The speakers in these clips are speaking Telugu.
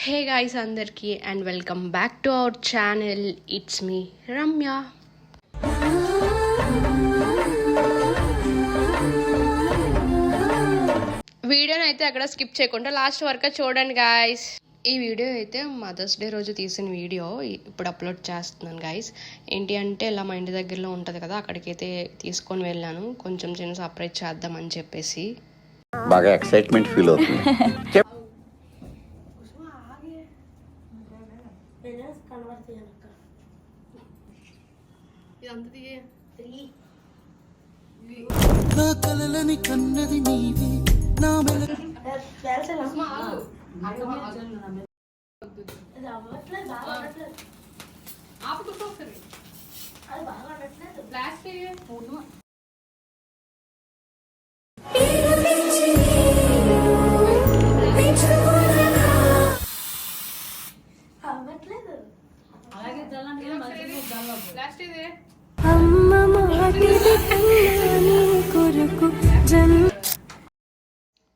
Hey guys, andarki and welcome back to our channel. It's me, Ramya. వీడియోని అయితే అక్కడ స్కిప్ చేయకుండా లాస్ట్ వరకు చూడండి గాయస్. ఈ వీడియో అయితే మదర్స్ డే రోజు తీసిన వీడియో ఇప్పుడు అప్లోడ్ చేస్తున్నాను గాయస్. ఏంటి అంటే ఇలా మా ఇంటి దగ్గరలో ఉంటుంది కదా, అక్కడికైతే తీసుకొని వెళ్ళాను కొంచెం చిన్న సర్ప్రైజ్ చేద్దామని చెప్పేసి. బాగా ఎక్సైట్మెంట్ ఫీల్ అవుతుంది. నా కలలని కన్నది నీవే నా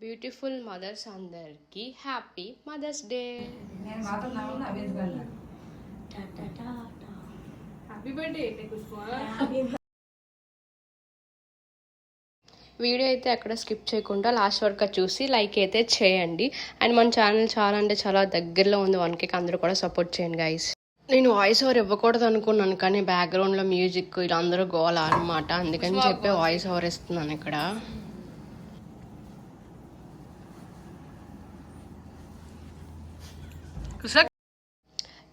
బ్యూటిఫుల్ మదర్స్ అందరికి హ్యాపీ మదర్స్ డే. వీడియో అయితే అక్కడ స్కిప్ చేయకుండా లాస్ట్ వరకు చూసి లైక్ అయితే చేయండి. అండ్ మన ఛానల్ చాలా అంటే చాలా దగ్గరలో ఉంది 1K. అందరూ కూడా సపోర్ట్ చేయండి గైస్. నేను వాయిస్ ఓవర్ ఇవ్వకూడదు అనుకున్నాను, కానీ బ్యాక్గ్రౌండ్లో మ్యూజిక్ ఇలా అందరూ గోల అనమాట, అందుకని చెప్పి వాయిస్ ఓవర్ ఇస్తున్నాను ఇక్కడ.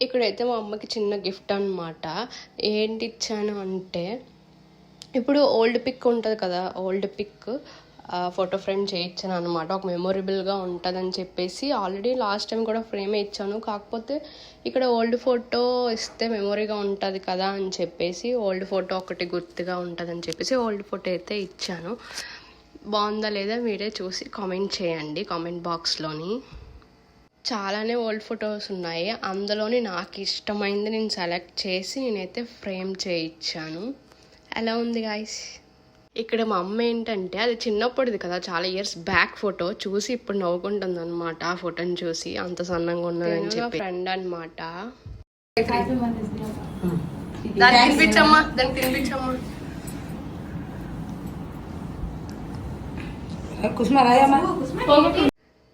ఇక్కడైతే మా అమ్మకి చిన్న గిఫ్ట్ అనమాట. ఏంటి ఇచ్చాను అంటే, ఇప్పుడు ఓల్డ్ పిక్ ఉంటుంది కదా, ఓల్డ్ పిక్ ఫోటో ఫ్రేమ్ చేయించాను అనమాట. ఒక మెమొరబుల్గా ఉంటుందని చెప్పేసి. ఆల్రెడీ లాస్ట్ టైం కూడా ఫ్రేమే ఇచ్చాను, కాకపోతే ఇక్కడ ఓల్డ్ ఫోటో ఇస్తే మెమొరీగా ఉంటుంది కదా అని చెప్పేసి, ఓల్డ్ ఫోటో ఒకటి గుర్తుగా ఉంటుందని చెప్పేసి ఓల్డ్ ఫోటో అయితే ఇచ్చాను. బాగుందా లేదా మీరే చూసి కామెంట్ చేయండి కామెంట్ బాక్స్లోని. చాలానే ఓల్డ్ ఫొటోస్ ఉన్నాయి, అందులోని నాకు ఇష్టమైంది నేను సెలెక్ట్ చేసి నేనైతే ఫ్రేమ్ చేయించాను. ఎలా ఉంది గాయస్? ఇక్కడ మా అమ్మ ఏంటంటే, అది చిన్నప్పుడుది కదా, చాలా ఇయర్స్ బ్యాక్ ఫోటో చూసి ఇప్పుడు నవ్వుకుంటుంది అనమాట. ఆ ఫోటోని చూసి అంత సన్నంగా ఉన్నదని చెప్పి. ఫ్రెండ్ అనమాట. దానికి తినిపించమ్మా.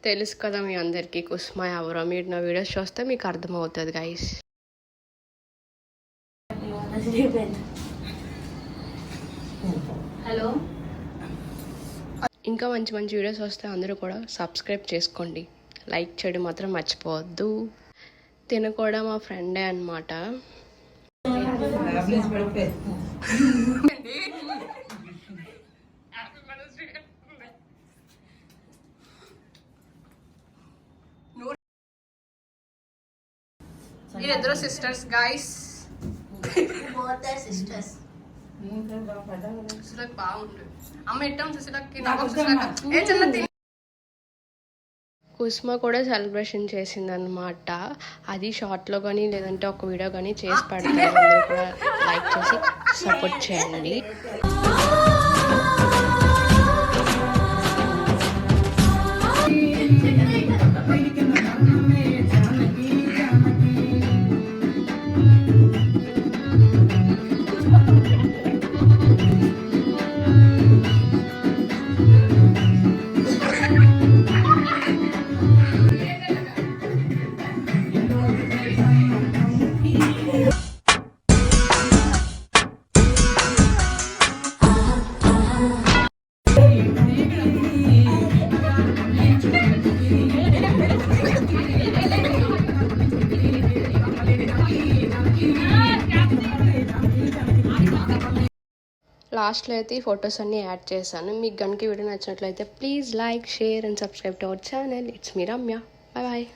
తెలుసు కదా మీ అందరికీ కుస్మా ఎవరో. మీరు నా వీడియోస్ చూస్తే మీకు అర్థమవుతుంది గైస్. హలో, ఇంకా మంచి మంచి వీడియోస్ వస్తే అందరూ కూడా సబ్స్క్రైబ్ చేసుకోండి, లైక్ చేయడం మాత్రం మర్చిపోవద్దు. తిన కూడా మా ఫ్రెండే అనమాట. ఇద్దరు సిస్టర్స్ గైస్. బాగుంటుంది అమ్మ ఎట్టం కుస్మా కూడా సెలబ్రేషన్ చేసింది అనమాట. అది షార్ట్లో కానీ లేదంటే ఒక వీడియో కానీ చేసి పెడతాను. అందరూ కూడా లైక్ చేసి సపోర్ట్ చేయండి. లాస్ట్లో అయితే ఈ ఫొటోస్ అన్నీ యాడ్ చేశాను. మీకు కనుక వీడియో నచ్చినట్లయితే please like, share and subscribe to our channel. It's me Ramya. Bye bye.